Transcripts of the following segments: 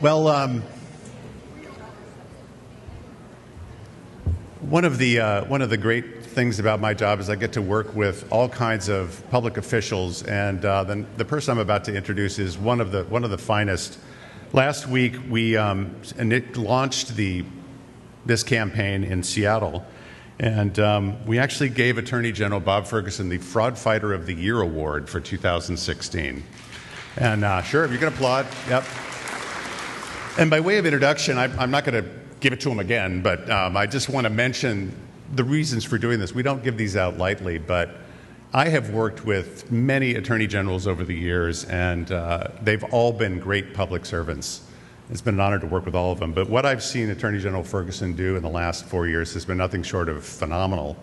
Well, one of the great things about my job is I get to work with all kinds of public officials, and then the person I'm about to introduce is one of the finest. Last week we launched this campaign in Seattle, and we actually gave Attorney General Bob Ferguson the Fraud Fighter of the Year award for 2016. And sure, if you can applaud, yep. And by way of introduction, I'm not going to give it to him again, but I just want to mention the reasons for doing this. We don't give these out lightly, but I have worked with many attorney generals over the years, and they've all been great public servants. It's been an honor to work with all of them. But what I've seen Attorney General Ferguson do in the last 4 years has been nothing short of phenomenal.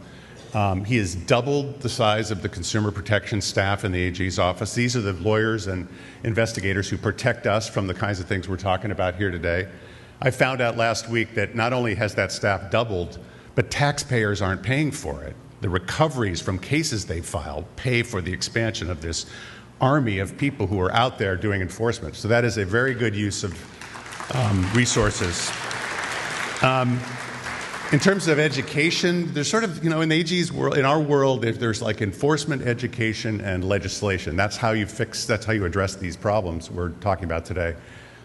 He has doubled the size of the consumer protection staff in the AG's office. These are the lawyers and investigators who protect us from the kinds of things we're talking about here today. I found out last week that not only has that staff doubled, but taxpayers aren't paying for it. The recoveries from cases they filed pay for the expansion of this army of people who are out there doing enforcement. So that is a very good use of resources. In terms of education, there's sort of, in the AG's world, in our world, there's like enforcement, education, and legislation. That's how you address these problems we're talking about today.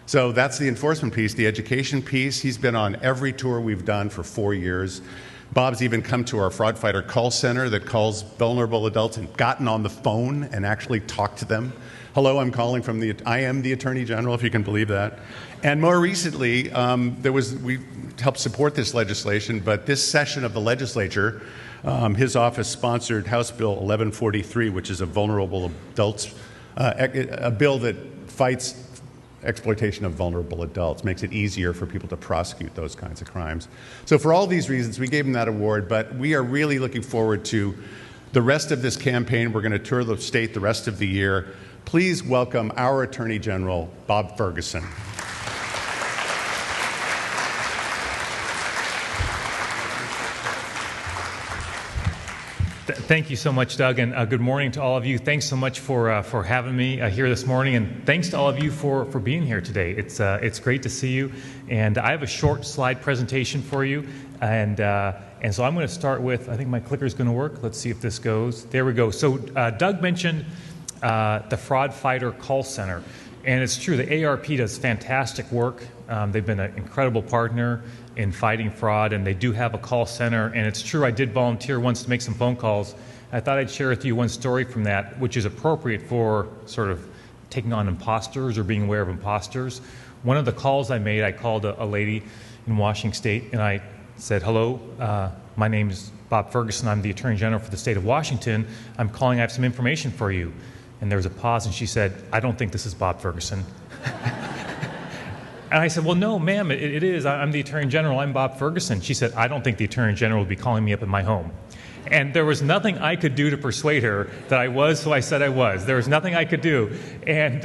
So that's the enforcement piece. The education piece, he's been on every tour we've done for 4 years. Bob's even come to our Fraud Fighter call center that calls vulnerable adults and gotten on the phone and actually talked to them. Hello, I'm calling from I am the Attorney General, if you can believe that. And more recently, we helped support this legislation, but this session of the legislature, his office sponsored House Bill 1143, which is a vulnerable adults, a bill that fights exploitation of vulnerable adults, makes it easier for people to prosecute those kinds of crimes. So for all these reasons, we gave him that award, but we are really looking forward to the rest of this campaign. We're going to tour the state the rest of the year. Please welcome our Attorney General, Bob Ferguson. Thank you so much, Doug, and good morning to all of you. Thanks so much for having me here this morning, and thanks to all of you for being here today. It's great to see you, and I have a short slide presentation for you, and so I'm going to start with, I think my clicker is going to work. Let's see if this goes. There we go. So Doug mentioned the Fraud Fighter call center, and it's true, the AARP does fantastic work. They've been an incredible partner in fighting fraud, and they do have a call center, and it's true, I did volunteer once to make some phone calls. I thought I'd share with you one story from that, which is appropriate for sort of taking on imposters or being aware of imposters. One of the calls I made, I called a lady in Washington State, and I said, hello, my name is Bob Ferguson, I'm the Attorney General for the state of Washington. I'm calling, I have some information for you. And there was a pause, and she said, I don't think this is Bob Ferguson. And I said, well, no, ma'am, it is. I'm the Attorney General. I'm Bob Ferguson. She said, I don't think the Attorney General would be calling me up in my home. And there was nothing I could do to persuade her that I was who I said I was. There was nothing I could do. And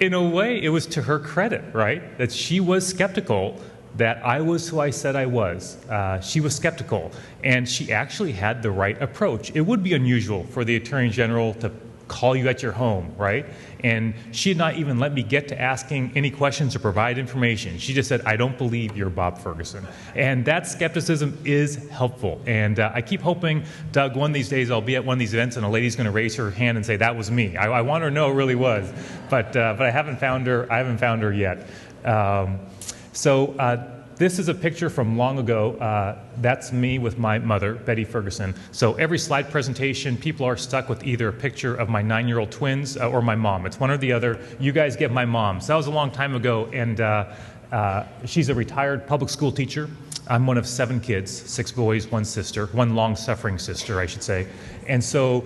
in a way, it was to her credit, right, that she was skeptical that I was who I said I was. She was skeptical, and she actually had the right approach. It would be unusual for the Attorney General to call you at your home, right? And she did not even let me get to asking any questions or provide information. She just said, I don't believe you're Bob Ferguson. And that skepticism is helpful. And I keep hoping, Doug, one of these days I'll be at one of these events and a lady's going to raise her hand and say, that was me. I want her to know it really was. But I haven't found her. I haven't found her yet. This is a picture from long ago. That's me with my mother, Betty Ferguson. So every slide presentation, people are stuck with either a picture of my 9-year-old twins or my mom. It's one or the other. You guys get my mom. So that was a long time ago, and she's a retired public school teacher. I'm one of 7 kids, 6 boys, 1 sister, 1 long-suffering sister, I should say. And so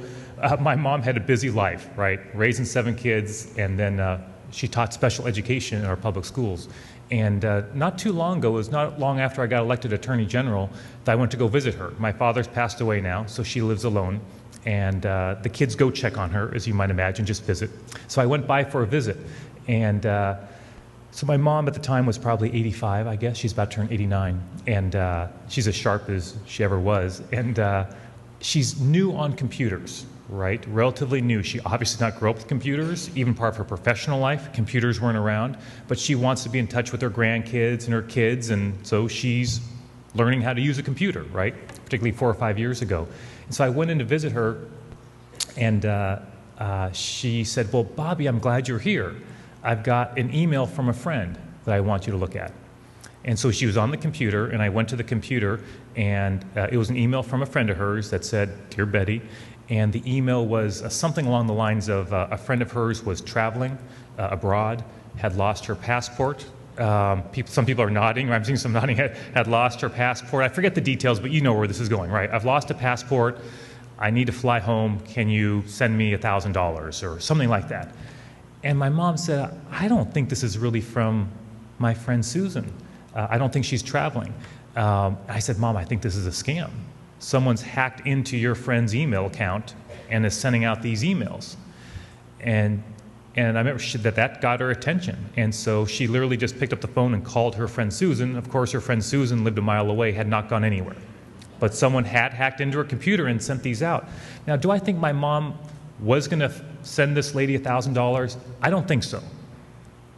my mom had a busy life, right? Raising 7 kids, and then she taught special education in our public schools. And not too long ago, it was not long after I got elected Attorney General, that I went to go visit her. My father's passed away now, so she lives alone. And the kids go check on her, as you might imagine, just visit. So I went by for a visit. And so my mom at the time was probably 85, I guess. She's about to turn 89. And she's as sharp as she ever was. And she's new on computers, right? Relatively new. She obviously did not grow up with computers. Even part of her professional life, computers weren't around. But she wants to be in touch with her grandkids and her kids, and so she's learning how to use a computer, right? Particularly 4 or 5 years ago. And so I went in to visit her, and she said, well, Bobby, I'm glad you're here. I've got an email from a friend that I want you to look at. And so she was on the computer, and I went to the computer, and it was an email from a friend of hers that said, Dear Betty, and the email was something along the lines of a friend of hers was traveling abroad, had lost her passport. Some people are nodding, I'm seeing some nodding, had lost her passport. I forget the details, but you know where this is going, right? I've lost a passport. I need to fly home. Can you send me $1,000 or something like that? And my mom said, I don't think this is really from my friend Susan. I don't think she's traveling. I said, Mom, I think this is a scam. Someone's hacked into your friend's email account and is sending out these emails. And I remember that got her attention. And so she literally just picked up the phone and called her friend Susan. Of course, her friend Susan lived a mile away, had not gone anywhere. But someone had hacked into her computer and sent these out. Now, do I think my mom was going to send this lady $1,000? I don't think so.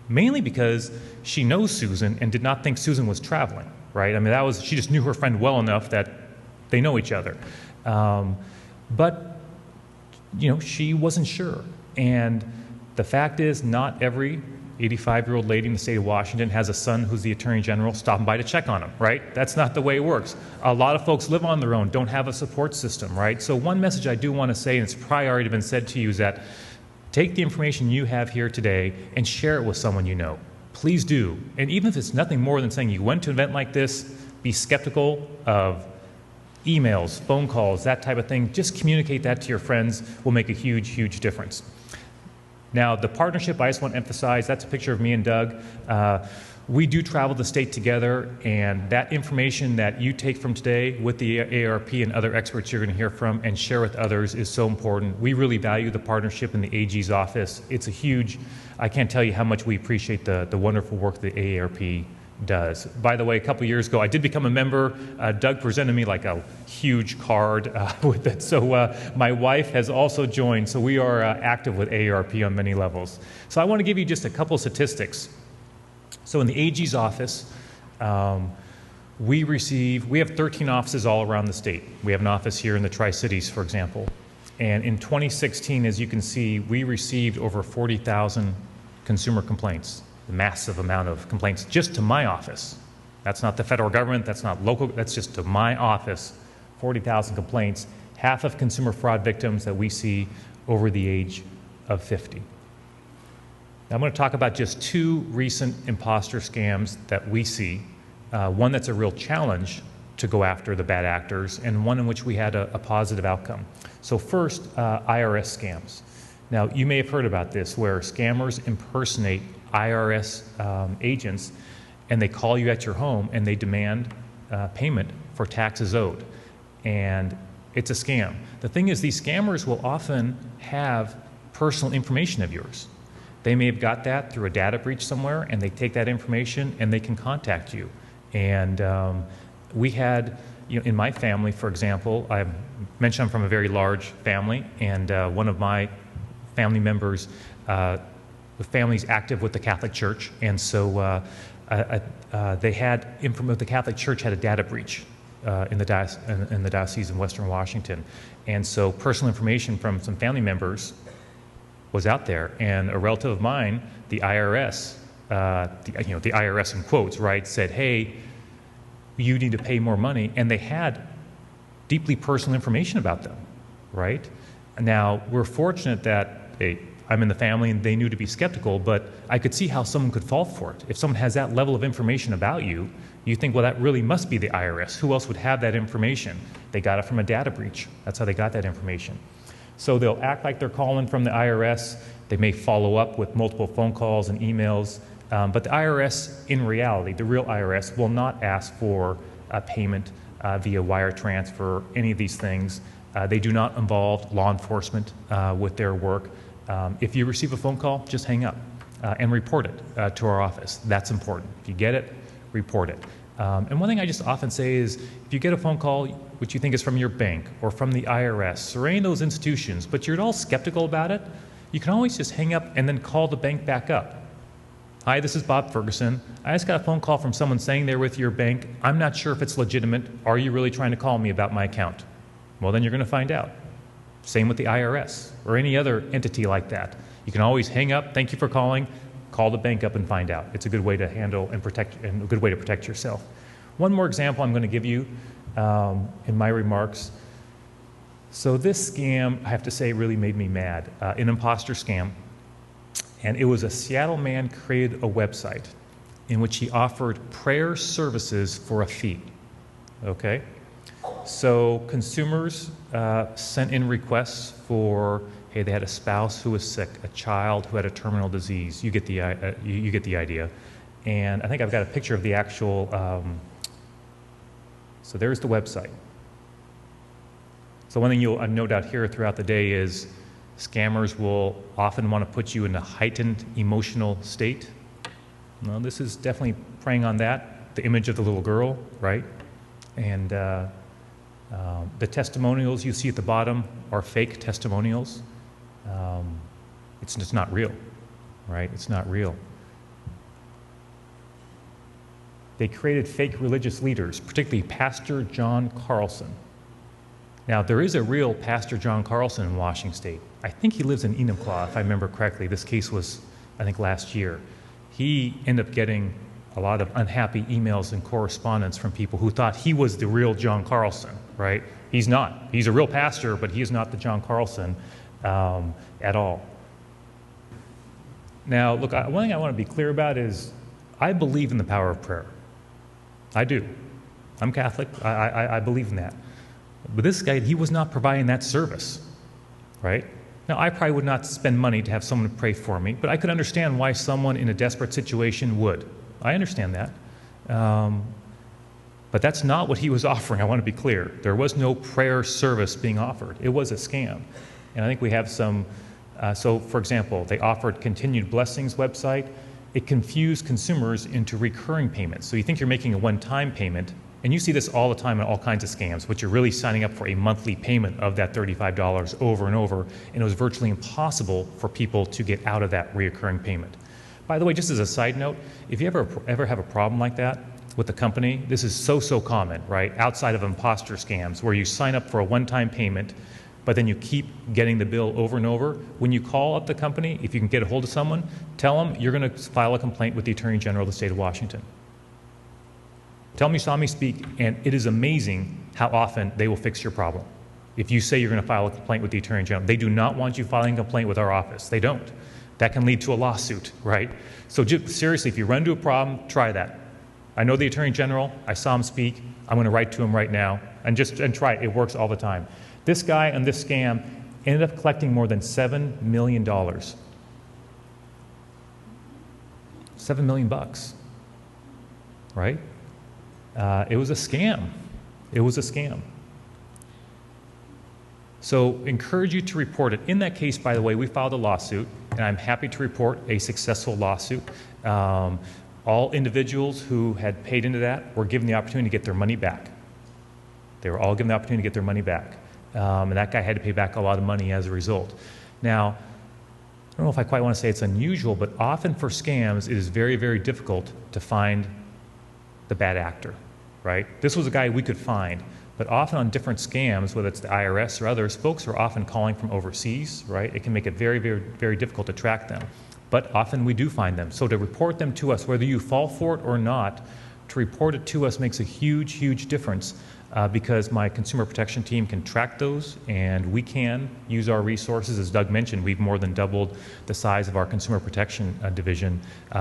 Mainly because she knows Susan and did not think Susan was traveling, right? I mean, she just knew her friend well enough that they know each other. But, she wasn't sure. And the fact is, not every 85-year-old lady in the state of Washington has a son who's the Attorney General stopping by to check on him, right? That's not the way it works. A lot of folks live on their own, don't have a support system, right? So one message I do want to say, and it's probably already been said to you, is that take the information you have here today and share it with someone you know. Please do. And even if it's nothing more than saying you went to an event like this, be skeptical of emails, phone calls, that type of thing. Just communicate that to your friends will make a huge, huge difference. Now, the partnership, I just want to emphasize, that's a picture of me and Doug. We do travel the state together, and that information that you take from today with the AARP and other experts you're going to hear from and share with others is so important. We really value the partnership in the AG's office. It's a huge, I can't tell you how much we appreciate the wonderful work the AARP does. By the way, a couple years ago, I did become a member. Doug presented me like a huge card with it. So my wife has also joined, so we are active with AARP on many levels. So I want to give you just a couple statistics. So in the AG's office, we have 13 offices all around the state. We have an office here in the Tri-Cities, for example. And in 2016, as you can see, we received over 40,000 consumer complaints. A massive amount of complaints just to my office. That's not the federal government, that's not local, that's just to my office. 40,000 complaints, half of consumer fraud victims that we see over the age of 50. Now, I'm going to talk about just 2 recent imposter scams that we see. One that's a real challenge to go after the bad actors, and one in which we had a positive outcome. So first, IRS scams. Now, you may have heard about this, where scammers impersonate IRS agents, and they call you at your home and they demand payment for taxes owed. And it's a scam. The thing is, these scammers will often have personal information of yours. They may have got that through a data breach somewhere, and they take that information and they can contact you. And we had, in my family, for example, I mentioned I'm from a very large family, and one of my family members, the family's active with the Catholic Church, and so the Catholic Church had a data breach in the diocese in Western Washington, and so personal information from some family members was out there, and a relative of mine, the IRS, the IRS in quotes, right, said, "Hey, you need to pay more money," and they had deeply personal information about them, right? Now, we're fortunate that I'm in the family and they knew to be skeptical, but I could see how someone could fall for it. If someone has that level of information about you, you think, well, that really must be the IRS. Who else would have that information? They got it from a data breach. That's how they got that information. So they'll act like they're calling from the IRS. They may follow up with multiple phone calls and emails, but the IRS, in reality, the real IRS, will not ask for a payment via wire transfer, any of these things. They do not involve law enforcement with their work. If you receive a phone call, just hang up and report it to our office. That's important. If you get it, report it. And one thing I just often say is, if you get a phone call which you think is from your bank or from the IRS or any of those institutions, but you're at all skeptical about it, you can always just hang up and then call the bank back up. Hi, this is Bob Ferguson. I just got a phone call from someone saying they're with your bank. I'm not sure if it's legitimate. Are you really trying to call me about my account? Well, then you're going to find out. Same with the IRS or any other entity like that. You can always hang up, thank you for calling, call the bank up and find out. It's a good way to handle and protect, and a good way to protect yourself. One more example I'm going to give you in my remarks. So this scam, I have to say, really made me mad. An imposter scam. And it was a Seattle man created a website in which he offered prayer services for a fee. Okay? So consumers sent in requests for, hey, they had a spouse who was sick, a child who had a terminal disease. You get the idea. And I think I've got a picture of the actual, so there's the website. So one thing you'll note out here throughout the day is scammers will often want to put you in a heightened emotional state. Well, this is definitely preying on that. The image of the little girl, right? And the testimonials you see at the bottom are fake testimonials. It's just not real, right? It's not real. They created fake religious leaders, particularly Pastor John Carlson. Now, there is a real Pastor John Carlson in Washington State. I think he lives in Enumclaw, if I remember correctly. This case was, I think, last year. He ended up getting a lot of unhappy emails and correspondence from people who thought he was the real John Carlson, right? He's not. He's a real pastor, but he is not the John Carlson at all. Now, look, one thing I want to be clear about is I believe in the power of prayer. I do. I'm Catholic. I believe in that. But this guy, he was not providing that service, right? Now, I probably would not spend money to have someone pray for me, but I could understand why someone in a desperate situation would. I understand that. But that's not what he was offering. I want to be clear. There was no prayer service being offered. It was a scam. And I think we have some, so for example, they offered Continued Blessings website. It confused consumers into recurring payments. So you think you're making a one-time payment, and you see this all the time in all kinds of scams, but you're really signing up for a monthly payment of that $35 over and over, and it was virtually impossible for people to get out of that recurring payment. By the way, just as a side note, if you ever have a problem like that with a company, this is so common, right? Outside of imposter scams, where you sign up for a one-time payment, but then you keep getting the bill over and over. When you call up the company, if you can get a hold of someone, tell them you're going to file a complaint with the Attorney General of the state of Washington. Tell them you saw me speak, and it is amazing how often they will fix your problem. If you say you're going to file a complaint with the Attorney General, they do not want you filing a complaint with our office. They don't. That can lead to a lawsuit, right? So just, seriously, if you run into a problem, try that. I know the Attorney General. I saw him speak. I'm going to write to him right now, and try it. It works all the time. This guy on this scam ended up collecting more than $7 million. $7 million bucks, right? It was a scam. It was a scam. So encourage you to report it. In that case, by the way, we filed a lawsuit, and I'm happy to report a successful lawsuit. All individuals who had paid into that were given the opportunity to get their money back. They were all given the opportunity to get their money back. And that guy had to pay back a lot of money as a result. Now, I don't know if I quite want to say it's unusual, but often for scams, it is very difficult to find the bad actor, right? This was a guy we could find, but often on different scams, whether it's the IRS or others, folks are often calling from overseas, right? It can make it very difficult to track them, but often we do find them. So to report them to us, whether you fall for it or not, to report it to us makes a huge difference. Because my consumer protection team can track those, and we can use our resources. As Doug mentioned, we've more than doubled the size of our consumer protection division.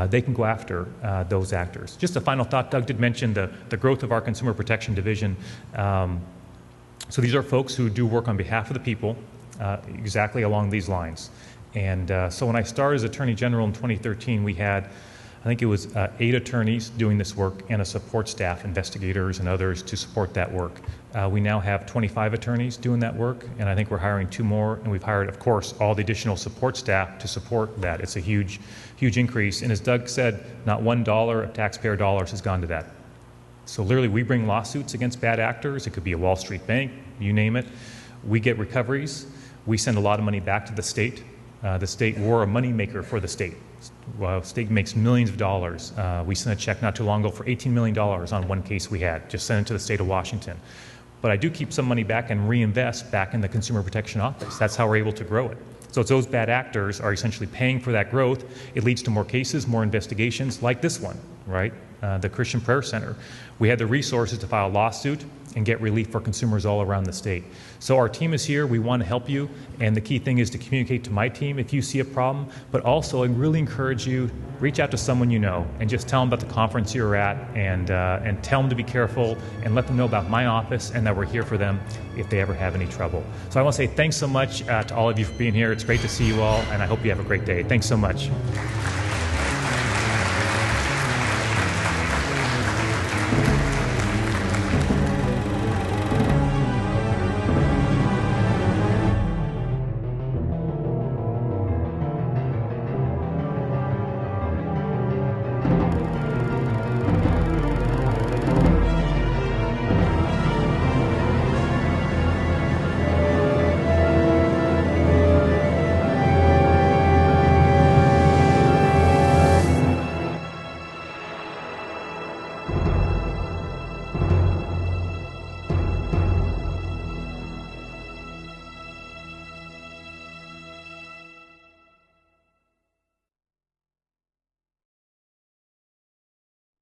They can go after those actors. Just a final thought, Doug did mention the growth of our consumer protection division. So these are folks who do work on behalf of the people exactly along these lines. And so when I started as Attorney General in 2013, we had, I think it was 8 attorneys doing this work and a support staff, investigators and others to support that work. We now have 25 attorneys doing that work, and I think we're hiring 2 more, and we've hired, of course, all the additional support staff to support that. It's a huge increase, and as Doug said, not $1 of taxpayer dollars has gone to that. So literally, we bring lawsuits against bad actors. It could be a Wall Street bank, you name it. We get recoveries. We send a lot of money back to the state. We're a moneymaker for the state. The state makes millions of dollars. We sent a check not too long ago for $18 million on one case we had, just sent it to the state of Washington. But I do keep some money back and reinvest back in the Consumer Protection Office. That's how we're able to grow it. So it's those bad actors are essentially paying for that growth. It leads to more cases, more investigations like this one, right? The Christian Prayer Center. We had the resources to file a lawsuit and get relief for consumers all around the state. So our team is here. We want to help you. And the key thing is to communicate to my team if you see a problem, but also I really encourage you, reach out to someone you know and just tell them about the conference you're at and tell them to be careful and let them know about my office and that we're here for them if they ever have any trouble. So I want to say thanks so much to all of you for being here. It's great to see you all, and I hope you have a great day. Thanks so much.